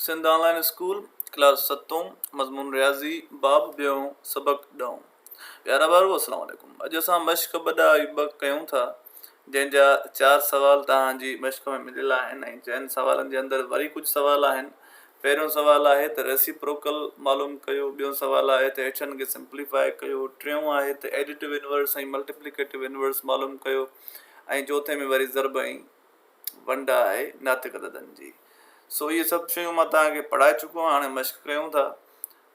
Sindh online school class 7 मज़मून रियाज़ी बाब ॿियों सबक ॾहों। प्यारा ॿारो अस्सलाम वालेकुम। अॼु असां मश्क ॿ कयूं था जंहिंजा 4 सवाल तव्हांजी मश्क में मिलियल आहिनि ऐं 4 सवालनि जे अंदरि वरी कुझु सवाल आहिनि। पहिरियों सवाल आहे त रेसिप्रोकल मालूम कयो, ॿियों सवाल आहे त हेठनि खे सिंप्लीफाई कयो, टियों आहे त एडिटिव इनवर्स ऐं मल्टीप्लिकेटिव इनवर्स मालूम कयो ऐं चौथे में वरी ज़रब ऐं वंड आहे नातिक अददनि जी। सो ये सभु शयूं मां तव्हांखे पढ़ाए चुको आहियां। हाणे मश्क कयूं था।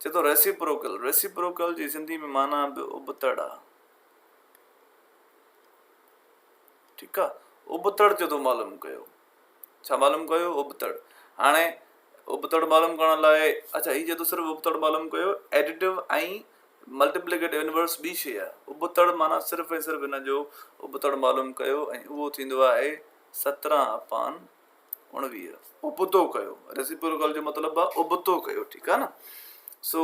चए थो रेसिप्रोकल जी सिंधी में माना बि उबतड़ आहे। ठीकु आहे, उबतड़ चए थो मालूम कयो। छा मालूम कयो? उबतड़। हाणे उबतड़ मालूम करण लाइ अच्छा हीअ चए थो सिर्फ़ु उबतड़ मालूम कयो, एडिटिव ऐं मल्टीप्लिकेटिव इनवर्स ॿी शइ आहे। उबतड़ माना सिर्फ़ु ऐं सिर्फ़ु हिन जो उबतड़ मालूम कयो ऐं उहो थींदो आहे 17/19। उबतो कयो, रेसिप्रोकल जो मतिलबु आहे उबतो कयो। ठीकु आहे न। सो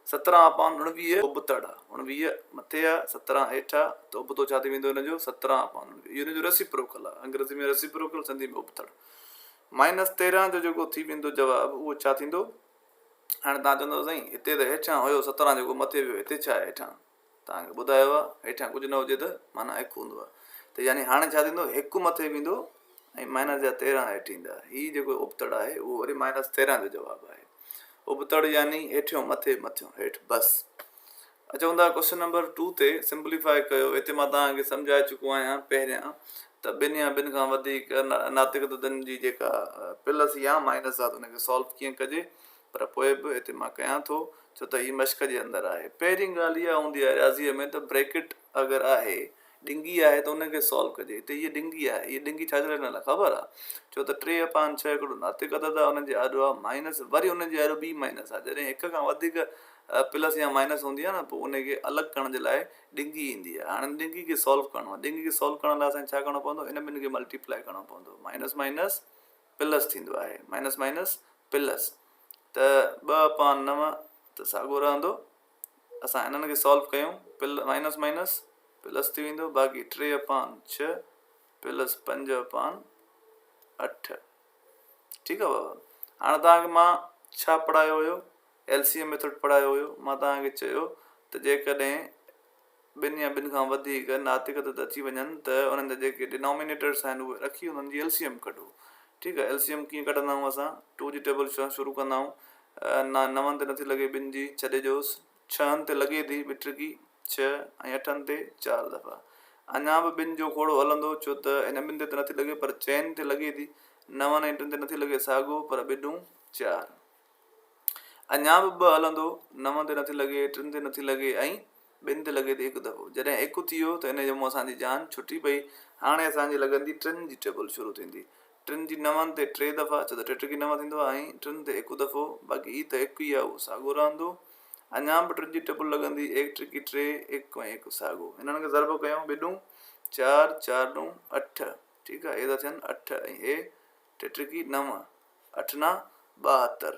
17/19 उबतड़ आहे। 19 मथे आहे, 17 हेठि आहे, त उबतो छा थी वेंदो हिनजो 17/19। इहो हिनजो रेसिप्रोकल आहे। अंग्रेज़ी में रेसिप्रोकल, सिंधी में उबतड़। -13 जो जेको थी वेंदो जवाबु उहो छा थींदो? हाणे तव्हां चवंदव साईं हिते त हेठां हुयो 17 जेको मथे वियो, हिते छा आहे हेठां? तव्हांखे ॿुधायो आहे हेठां कुझु न हुजे त माना हिकु हूंदो आहे। त यानी हाणे छा थींदो? हिकु मथे वेंदो ऐं -13 हेठि ईंदा। हीअ जेको उबतड़ आहे उहो वरी -13 जो जवाबु आहे। उबतड़ यानी हेठियों मथे, मथियों हेठि, बसि। चवंदा क्वेश्चन नंबर 2 ते सिंप्लीफाई कयो। हिते मां तव्हांखे सम्झाए चुको आहियां पहिरियां त ॿिनि या ॿिनि खां वधीक नातिक अददनि जी जेका प्लस या माइनस आहे त उनखे सॉल्व कीअं कजे, पर पोइ बि हिते मां कयां थो छो त हीअ मश्क जे अंदरि आहे। पहिरीं ॻाल्हि इहा हूंदी आहे रियाज़ीअ में त ब्रैकेट अगरि आहे, डिंगी आहे त उनखे सॉल्व कजे। हिते हीअ डिंगी आहे। हीअ डिंगी छा जे लाइ ख़बर आहे? छो त 3/6 हिकिड़ो नातिक अदद आहे, हुनजे आॾो आहे माइनस, वरी हुनजे आॾो ॿी माइनस आहे। जॾहिं हिक खां वधीक प्लस या माइनस हूंदी आहे न, पोइ उनखे अलॻि करण जे लाइ डिंगी ईंदी आहे। हाणे डिंगी खे सॉल्व करिणो आहे। डिंगी खे सॉल्व करण लाइ असांखे छा करिणो पवंदो? इन ॿिनि खे मल्टीप्लाई करिणो पवंदो। माइनस माइनस प्लस थींदो आहे, माइनस माइनस प्लस। त 2/9 त साॻियो रहंदो। असां हिननि खे सॉल्व कयूं, माइनस माइनस प्लस थी वेंदो, बाक़ी 3/6 प्लस 5/8। ठीकु आहे बाबा। हाणे तव्हांखे मां छा पढ़ायो हुयो? LCM मेथड पढ़ायो हुयो। मां तव्हांखे चयो त जेकॾहिं ॿिनि या ॿिनि खां वधीक नातिक अदद अची वञनि त उन्हनि जा जेके डिनोमिनेटर्स आहिनि उहे रखी उन्हनि जी LCM कढो। ठीकु आहे। LCM कीअं कढंदा आहियूं असां? 2 जी टेबल शुरू कंदा आहियूं। 9 ते नथी लॻे ॿिनि जी, छॾे ॾियोसि। 6 ते लॻे थी बिटकी 6 ऐं 8 ते 4 दफ़ा। अञा बि ॿिनि जो खोड़ो हलंदो, छो त हिन ॿिनि ते नथी लॻे पर 4 ते लॻे थी। 9 ऐं 2 ते नथी लॻे साॻियो, पर ॿिॾूं 4। अञा बि 2 हलंदो, 9 ते नथी लॻे, 3 ते नथी लॻे ऐं 2 ते लॻे थी हिकु दफ़ो। जॾहिं हिकु थी वियो त हिन जो असांजी जान छुटी पई। हाणे असांजी लॻंदी 3 जी टेबल शुरू थींदी। 3 जी 9 ते 3 दफ़ा, छो त 3 9 थींदो आहे ऐं 3 ते हिकु दफ़ो, बाक़ी ही त हिकु ई आहे उहो साॻियो रहंदो। अञा बि 3 जी टेबल लॻंदी, 1 3 3, 1 ऐं 1 साॻियो। हिननि खे ज़रब कयूं, ॿिॾूं 4 4 ॾूं 8। ठीकु आहे। हे था थियनि 8 ऐं हे 3 3 9, 8 9 72।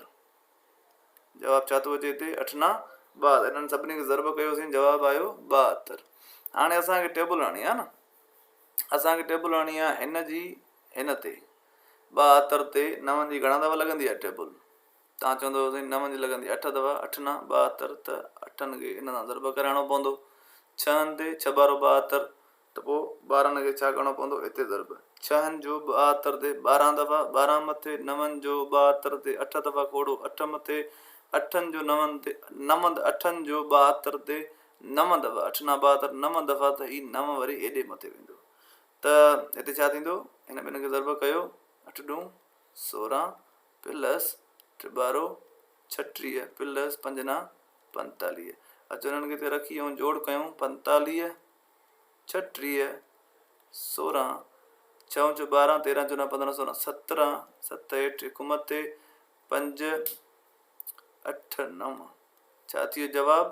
जवाबु छा थो अचे हिते? 8 9 72। हिननि सभिनी खे ज़रब कयोसीं, जवाबु आयो 72। हाणे असांखे टेबल हणणी आहे न। असांखे टेबल हणणी आहे हिन जी हिन ते 72 ते 9 जी घणा दफ़ा लॻंदी आहे टेबल? तव्हां चवंदव साईं 9 जी लॻंदी 8 दफ़ा। 8 9 72, त 8 खे हिन सां ज़रब कराइणो पवंदो। 6 ते 6 12 72, त पोइ 12 खे छा करिणो पवंदो? हिते ज़रब। 6 जो 72 ते 12 दफ़ा, 12 मथे 9 जो 72 ते 8 दफ़ा खोड़ो, 8 मथे 8 जो 9 ते 9 8 जो 72 ते 9 दफ़ा, 8 9 72 9 दफ़ा, त ही 9 वरी हेॾे मथे वेंदो। त हिते छा थींदो? हिन ॿिनि खे ज़रब कयो, 8 ॾूं 16 प्लस 3 12 36 प्लस 5 9 45। अचो हिननि खे हिते रखी ऐं जोड़ कयूं, 45 36 16 6 जो 12 13 14 15 16 17 7 8 1 मथे 5 8 9। छा थी वियो जवाबु?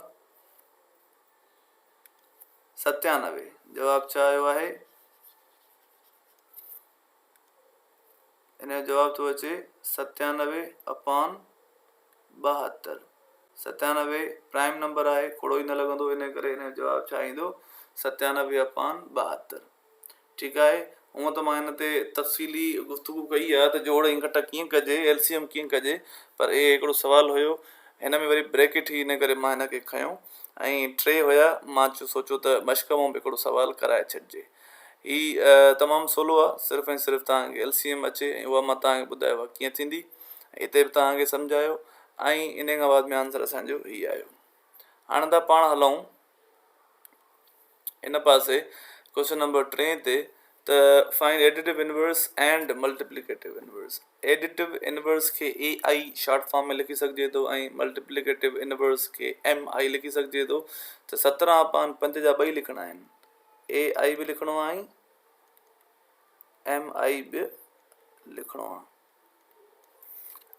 97। जवाबु छा आयो आहे? हिन जो जवाबु थो अचे 97/72। 97 प्राइम नंबर आहे, खोड़ो ई न लॻंदो, इन करे हिन जो जवाबु छा ईंदो? 97/72। ठीकु आहे। हूअं त मां हिन ते तफ़सीली गुफ़्तगू कई आहे त जोड़ ऐं घटा कीअं कजे, LCM कीअं कजे, पर हे हिकिड़ो सुवालु हुयो, हिन में वरी ब्रैकेट ई इन करे मां हिन खे खयों। ऐं 3 हुया, मां सोचो त मश्क मां बि हिकिड़ो सुवालु कराए छॾिजे। ही तमामु सवलो आहे, सिर्फ़ु ऐं सिर्फ़ु तव्हांखे LCM अचे ऐं उहा मां तव्हांखे ॿुधायो आहे कीअं थींदी, हिते बि तव्हांखे सम्झायो, ऐं इन खां बाद में आंसर असांजो हीअ आयो। हाणे था पाण हलूं इन पासे क्वेश्चन नंबर 3 ते, त find additive inverse and multiplicative inverse. Additive inverse खे AI शॉर्ट फॉर्म में लिखी सघिजे थो ऐं मल्टीप्लिकेटिव इनवर्स खे MI लिखी सघिजे थो। त 17/5 जा ॿई लिखणा आहिनि, AI बि लिखणो आहे ऐं MI बि लिखणो आहे।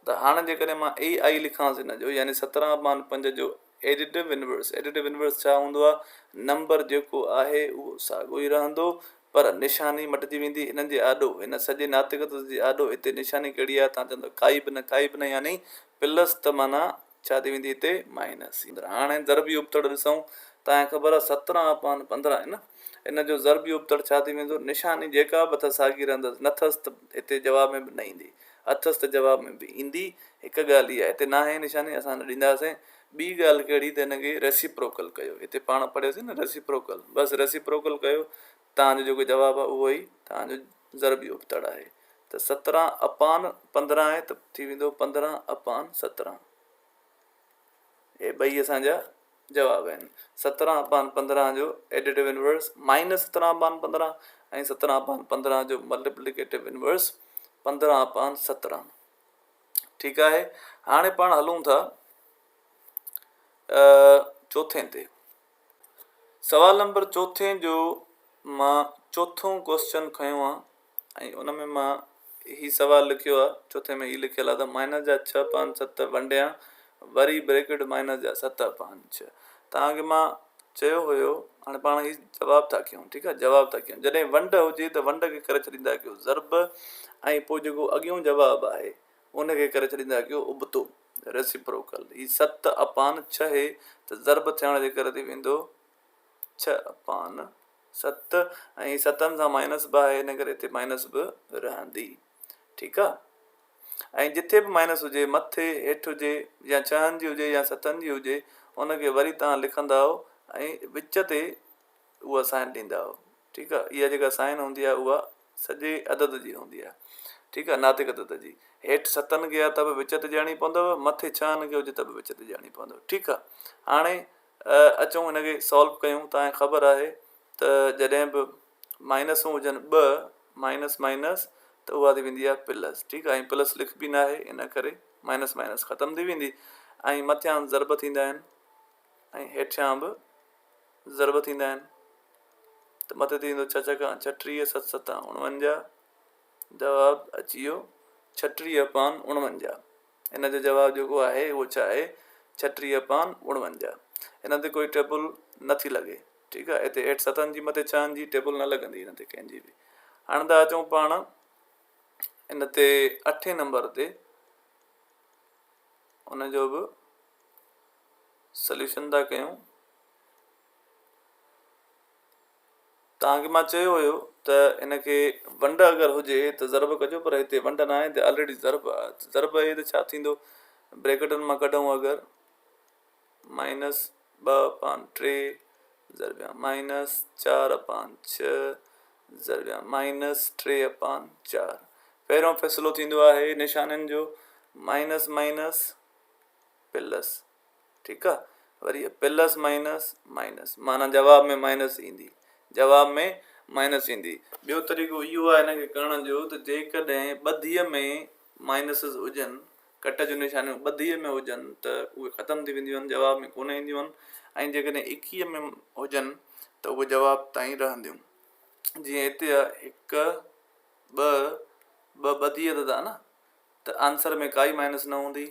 त हाणे जेकॾहिं मां AI लिखांसि हिन जो, यानी 17/5 जो एडिटिव इनवर्स। एडिटिव इनवर्स छा हूंदो आहे? नंबर जेको आहे उहो साॻियो ई रहंदो, पर निशानी मटिजी वेंदी। हिननि जे आॾो, हिन सॼे नातिकत जे आॾो हिते निशानी कहिड़ी आहे? तव्हां चवंदो काई बि न, यानी प्लस, त माना छा थी वेंदी हिते? माइनस। हाणे ज़रबी उबतड़ ॾिसूं, तव्हांखे ख़बर आहे 17/15 आहे न, इन जो ज़रबी उबतड़ छा थी वेंदो? निशानी जेका बि अथसि साॻी रहंदसि, नथसि त हिते जवाब में बि न ईंदी, अथसि त जवाब में बि ईंदी। हिकु ॻाल्हि इहा, हिते न आहे निशानी, असां न ॾींदासीं। ॿी ॻाल्हि कहिड़ी? त हिनखे रेसिप्रोकल कयो। हिते पाण पढ़ियोसीं न रेसिप्रोकल, बसि रेसिप्रोकल कयो, तव्हांजो जेको जवाबु आहे उहो ई तव्हांजो ज़रबी उबतड़ आहे। त 17/15 आहे, त थी वेंदो 15/17। हे ॿई असांजा जवाब आहिनि। 17/15 जो एडिटिव इनवर्स, माइनस 17/15, ऐं 17/15 जो मल्टीप्लिकेटिव इनवर्स 15/17। ठीकु आहे। हाणे पाण हलूं था चौथे ते। सवाल नंबर 4 जो मां चोथों क्वेश्चन खयो आहे, ऐं उन में मां ही सुवालु लिखियो आहे। चौथे में ही लिखियलु आहे त माइनस जा 6/7 वंडिया वरी ब्रैकेट माइनस जा 7/6। तव्हांखे मां चयो हुयो, हाणे पाण ही जवाबु था कयूं। ठीकु आहे, जवाबु था कयूं। जॾहिं वंड हुजे त वंड खे करे छॾींदा कयो ज़रब, ऐं पोइ जेको अॻियों जवाबु आहे उनखे करे छॾींदा कयो उबतो, रेसिप्रोकल। ही 7/6, त ज़रब थियण जे करे थी वेंदो 6/7, ऐं 7 सां माइनस बि आहे, इन करे हिते माइनस बि रहंदी। ठीकु आहे। ऐं जिथे बि माइनस हुजे, मथे हेठि हुजे, या 6 जी हुजे या 7 जी हुजे, उनखे वरी तव्हां लिखंदा ऐं विच ते उहा साइन ॾींदा। ठीकु आहे। इहा जेका साइन हूंदी आहे उहा सॼे अदद जी हूंदी आहे। ठीकु आहे, नातिक अदद जी। हेठि 7 खे आहे त बि विच ते ॾियणी पवंदव, मथे 6 खे हुजे त बि विच ते ॾियणी पवंदव। ठीकु आहे। हाणे अचूं हिनखे सॉल्व कयूं। तव्हांखे ख़बर आहे त जॾहिं बि माइनसूं हुजनि 2 माइनस माइनस, त उहा थी वेंदी आहे प्लस। ठीकु आहे, ऐं प्लस लिखबी न आहे, इन करे माइनस माइनस ख़तमु थी वेंदी, ऐं मथियां ज़रब थींदा आहिनि ऐं हेठियां बि ज़रब थींदा आहिनि। त मथे थी वेंदो 6 × 36, 7 × 7 = 49। जवाबु अची वियो 36/49। हिन जो जवाबु जेको आहे उहो छा आहे? 36/49। हिन ते कोई टेबल नथी लॻे। ठीकु आहे, हिते हेठि 7 जी मथे 6 जी टेबल न लॻंदी हिन ते कंहिंजी बि। हाणे था अचूं पाण हिन ते 8 नंबर ते, उनजो बि सल्यूशन था कयूं। तव्हांखे मां चयो हुयो त हिनखे वंड अगरि हुजे त ज़रब कजो, पर हिते वंड न आहे, हिते ऑलरेडी ज़रब आहे। ज़रब आहे त छा थींदो? ब्रैकेटनि मां कढूं अगरि, -2/3 ज़रबिया -4/6 ज़रबिया -3/4। पहिरियों फ़ैसिलो थींदो आहे निशाननि जो, माइनस माइनस प्लस। ठीकु आहे, वरी प्लस माइनस माइनस, माना जवाब में माइनस ईंदी, जवाब में माइनस ईंदी। ॿियो तरीक़ो इहो आहे हिनखे करण जो, त जेकॾहिं ॿधीअ में माइनसिस हुजनि, कट जूं निशानियूं ॿधीअ में हुजनि, त उहे ख़तमु थी वेंदियूं आहिनि, जवाब में कोन ईंदियूं आहिनि। ऐं जेकॾहिं 21 में हुजनि त उहे जवाब ताईं रहंदियूं। जीअं हिते आहे 1 2 ॿधीअ त न, त आंसर में काई माइनस न हूंदी।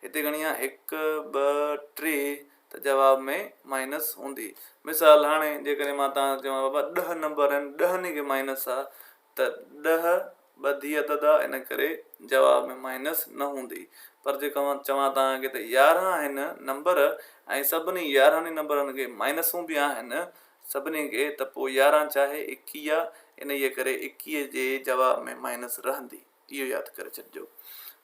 हिते घणी आहे 1 2 3, त जवाब में माइनस हूंदी। मिसाल, हाणे जेकॾहिं मां तव्हां चवां बाबा 10 नंबर आहिनि, 10 खे माइनस आहे, त 10 ॿधी अदद आहे, इन करे जवाब में माइनस न हूंदी। पर जेका मां चवां तव्हांखे त 11 आहिनि नंबर, ऐं सभिनी 11 नंबरनि खे माइनसूं बि आहिनि सभिनी खे, त पोइ 11 चाहे 21 इन ये करे 21 जे जवाब में माइनस रहंदी, इहो यादि करे छॾिजो।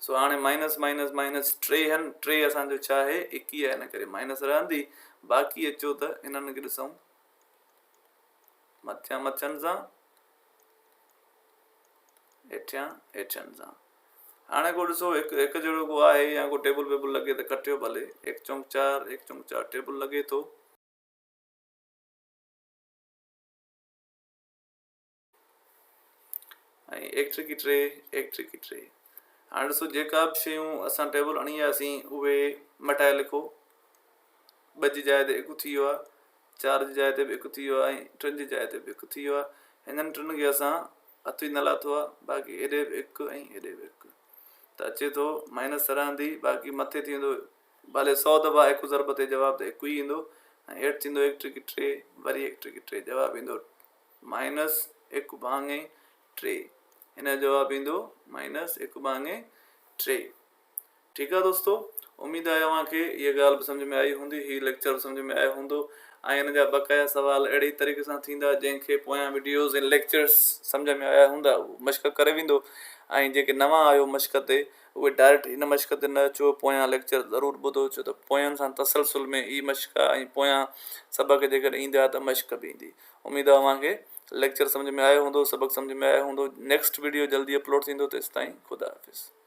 सो हाणे माइनस माइनस माइनस 3 3 असांजो छा आहे 21 आहे, इन करे माइनस रहंदी। बाक़ी अचो त इन्हनि खे ॾिसूं मथियां मथियनि सां हेठियां हेठियनि सां। हाणे को ॾिसो हिकु जहिड़ो को आहे या को टेबल वेबल लॻे त कटियो भले, 1 चौक 4 1 चौक 4 टेबल लॻे थो। ऐं 1 ट्रिकी 3 1 ट्रिकी 3। हाणे ॾिसो जेका बि शयूं असां टेबल हणी वियासीं उहे मटाए लिखो। 2 जी जाइ ते 1 थी वियो आहे, 4 जी जाइ ते बि 1 थी वियो आहे, ऐं 3 जी जाइ ते बि 1 थी वियो आहे। हिननि टिनि खे असां हथु ई न लाथो आहे, बाक़ी हेॾे बि 1 ऐं हेॾे बि 1 त अचे थो माइनस रहंदी। बाक़ी मथे थी वेंदो भले 100 दफ़ा 1 ज़रब ते जवाब त 1 ई ईंदो, ऐं हेठि थींदो 1 ट्रिकी 3 वरी 1 ट्रिकी 3 जवाबु ईंदो माइनस 1 भाङे 3। हिन जो जवाबु ईंदो माइनस 1 भाङे 3। ठीकु आहे दोस्तो, उमेदु आहे तव्हांखे इहा ॻाल्हि बि सम्झ में आई हूंदी, हीअ लेक्चर बि सम्झ में आयो हूंदो, ऐं हिन जा बक़ाया सुवाल अहिड़ी तरीक़े सां थींदा जंहिंखे पोयां वीडियोज़ ऐं लेक्चर्स सम्झ में आया हूंदा उहो मश्क करे वेंदो। ऐं जेके नवां आहियो मश्क ते उहे डायरेक्ट हिन मश्क ते न अचो, पोयां लेक्चर ज़रूरु ॿुधो, छो त पोयनि सां तसलसुल में ई मश्क आहे, ऐं पोयां सबक़ जेकॾहिं ईंदा त मश्क बि ईंदी। उमेदु आहे तव्हांखे लेक्चर सम्झ में आयो हूंदो, सबक़ सम्झ में आयो हूंदो। नेक्स्ट वीडियो जल्दी अपलोड थींदो, तेसिताईं ख़ुदा हाफ़िज़।